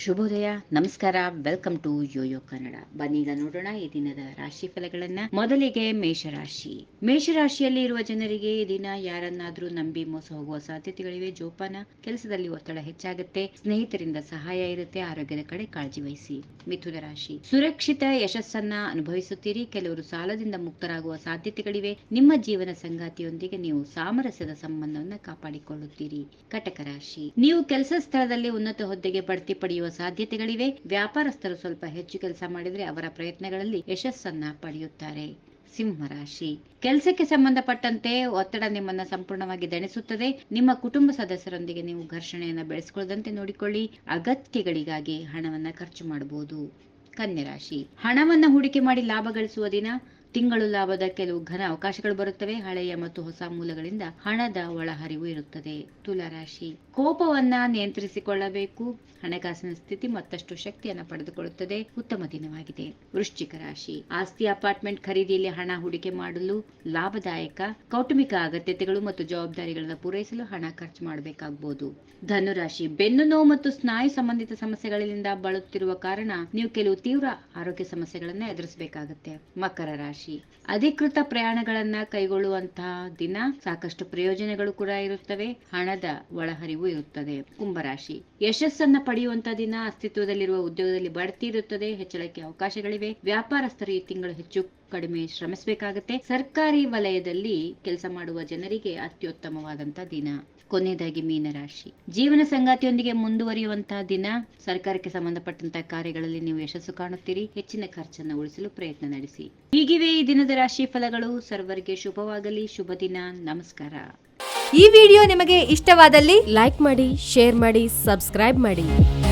ಶುಭೋದಯ, ನಮಸ್ಕಾರ, welcome to Yoyo Kannada. ಬನ್ನೀಗ ನೋಡೋಣ ಈ ದಿನದ ರಾಶಿ ಫಲಗಳನ್ನ. ಮೊದಲಿಗೆ ಮೇಷರಾಶಿ. ಮೇಷರಾಶಿಯಲ್ಲಿ ಇರುವ ಜನರಿಗೆ ಈ ದಿನ ಯಾರನ್ನಾದ್ರೂ ನಂಬಿ ಮೋಸ ಹೋಗುವ ಸಾಧ್ಯತೆಗಳಿವೆ. ಜೋಪಾನ, ಕೆಲಸದಲ್ಲಿ ಒತ್ತಡ ಹೆಚ್ಚಾಗುತ್ತೆ, ಸ್ನೇಹಿತರಿಂದ ಸಹಾಯ ಇರುತ್ತೆ, ಆರೋಗ್ಯದ ಕಡೆ ಕಾಳಜಿ ವಹಿಸಿ. ಮಿಥುನ ರಾಶಿ. ಸುರಕ್ಷಿತ ಯಶಸ್ಸನ್ನ ಅನುಭವಿಸುತ್ತೀರಿ, ಕೆಲವರು ಸಾಲದಿಂದ ಮುಕ್ತರಾಗುವ ಸಾಧ್ಯತೆಗಳಿವೆ. ನಿಮ್ಮ ಜೀವನ ಸಂಗಾತಿಯೊಂದಿಗೆ ನೀವು ಸಾಮರಸ್ಯದ ಸಂಬಂಧವನ್ನ ಕಾಪಾಡಿಕೊಳ್ಳುತ್ತೀರಿ. ಕಟಕ ರಾಶಿ. ನೀವು ಕೆಲಸ ಸ್ಥಳದಲ್ಲಿ ಉನ್ನತ ಹುದ್ದೆಗೆ ಬಡ್ತಿ ಪಡೆಯುವ ಸಾಧ್ಯತೆಗಳಿವೆ. ವ್ಯಾಪಾರಸ್ಥರು ಸ್ವಲ್ಪ ಹೆಚ್ಚು ಕೆಲಸ ಮಾಡಿದರೆ ಅವರ ಪ್ರಯತ್ನಗಳಲ್ಲಿ ಯಶಸ್ಸನ್ನ ಪಡೆಯುತ್ತಾರೆ. ಸಿಂಹರಾಶಿ. ಕೆಲಸಕ್ಕೆ ಸಂಬಂಧಪಟ್ಟಂತೆ ಒತ್ತಡ ನಿಮ್ಮನ್ನ ಸಂಪೂರ್ಣವಾಗಿ ದಣಿಸುತ್ತದೆ. ನಿಮ್ಮ ಕುಟುಂಬ ಸದಸ್ಯರೊಂದಿಗೆ ನೀವು ಘರ್ಷಣೆಯನ್ನ ಬೆಳೆಸಿಕೊಳ್ಳದಂತೆ ನೋಡಿಕೊಳ್ಳಿ. ಅಗತ್ಯಗಳಿಗಾಗಿ ಹಣವನ್ನ ಖರ್ಚು ಮಾಡಬಹುದು. ಕನ್ಯಾ ರಾಶಿ. ಹಣವನ್ನ ಹೂಡಿಕೆ ಮಾಡಿ ಲಾಭ ಗಳಿಸುವ ದಿನ. ತಿಂಗಳು ಲಾಭದ ಕೆಲವು ಘನ ಅವಕಾಶಗಳು ಬರುತ್ತವೆ. ಹಳೆಯ ಮತ್ತು ಹೊಸ ಮೂಲಗಳಿಂದ ಹಣದ ಒಳಹರಿವು ಇರುತ್ತದೆ. ತುಲಾ ರಾಶಿ. ಕೋಪವನ್ನ ನಿಯಂತ್ರಿಸಿಕೊಳ್ಳಬೇಕು. ಹಣಕಾಸಿನ ಸ್ಥಿತಿ ಮತ್ತಷ್ಟು ಶಕ್ತಿಯನ್ನು ಪಡೆದುಕೊಳ್ಳುತ್ತದೆ. ಉತ್ತಮ ದಿನವಾಗಿದೆ. ವೃಶ್ಚಿಕ ರಾಶಿ. ಆಸ್ತಿ, ಅಪಾರ್ಟ್ಮೆಂಟ್ ಖರೀದಿಯಲ್ಲಿ ಹಣ ಹೂಡಿಕೆ ಮಾಡಲು ಲಾಭದಾಯಕ. ಕೌಟುಂಬಿಕ ಅಗತ್ಯತೆಗಳು ಮತ್ತು ಜವಾಬ್ದಾರಿಗಳನ್ನು ಪೂರೈಸಲು ಹಣ ಖರ್ಚು ಮಾಡಬೇಕಾಗಬಹುದು. ಧನುರಾಶಿ. ಬೆನ್ನು ನೋವು ಮತ್ತು ಸ್ನಾಯು ಸಂಬಂಧಿತ ಸಮಸ್ಯೆಗಳಿಂದ ಬಳಲುತ್ತಿರುವ ಕಾರಣ ನೀವು ಕೆಲವು ತೀವ್ರ ಆರೋಗ್ಯ ಸಮಸ್ಯೆಗಳನ್ನ ಎದುರಿಸಬೇಕಾಗುತ್ತೆ. ಮಕರ ರಾಶಿ. ಅಧಿಕೃತ ಪ್ರಯಾಣಗಳನ್ನ ಕೈಗೊಳ್ಳುವಂತಹ ದಿನ. ಸಾಕಷ್ಟು ಪ್ರಯೋಜನಗಳು ಕೂಡ ಇರುತ್ತವೆ. ಹಣದ ಒಳಹರಿವು ಇರುತ್ತದೆ. ಕುಂಭರಾಶಿ. ಯಶಸ್ಸನ್ನ ಪಡೆಯುವಂತಹ ದಿನ. ಅಸ್ತಿತ್ವದಲ್ಲಿರುವ ಉದ್ಯೋಗದಲ್ಲಿ ಬಡ್ತಿ ಇರುತ್ತದೆ, ಹೆಚ್ಚಳಕ್ಕೆ ಅವಕಾಶಗಳಿವೆ. ವ್ಯಾಪಾರಸ್ಥರು ಈ ತಿಂಗಳು ಹೆಚ್ಚು ಕಡಿಮೆ ಶ್ರಮಿಸಬೇಕಾಗುತ್ತೆ. ಸರ್ಕಾರಿ ವಲಯದಲ್ಲಿ ಕೆಲಸ ಮಾಡುವ ಜನರಿಗೆ ಅತ್ಯುತ್ತಮವಾದಂತಹ ದಿನ. ಕೊನೆಯದಾಗಿ ಮೀನರಾಶಿ. ಜೀವನ ಸಂಗಾತಿಯೊಂದಿಗೆ ಮುಂದುವರಿಯುವಂತಹ ದಿನ. ಸರ್ಕಾರಕ್ಕೆ ಸಂಬಂಧಪಟ್ಟಂತಹ ಕಾರ್ಯಗಳಲ್ಲಿ ನೀವು ಯಶಸ್ಸು ಕಾಣುತ್ತೀರಿ. ಹೆಚ್ಚಿನ ಖರ್ಚನ್ನು ಉಳಿಸಲು ಪ್ರಯತ್ನ ನಡೆಸಿ. ಹೀಗಿವೆ ಈ ದಿನದ ರಾಶಿ ಫಲಗಳು. ಸರ್ವರಿಗೆ ಶುಭವಾಗಲಿ. ಶುಭ ದಿನ. ನಮಸ್ಕಾರ. ಈ ವಿಡಿಯೋ ನಿಮಗೆ ಇಷ್ಟವಾದಲ್ಲಿ ಲೈಕ್ ಮಾಡಿ, ಶೇರ್ ಮಾಡಿ, ಸಬ್ಸ್ಕ್ರೈಬ್ ಮಾಡಿ.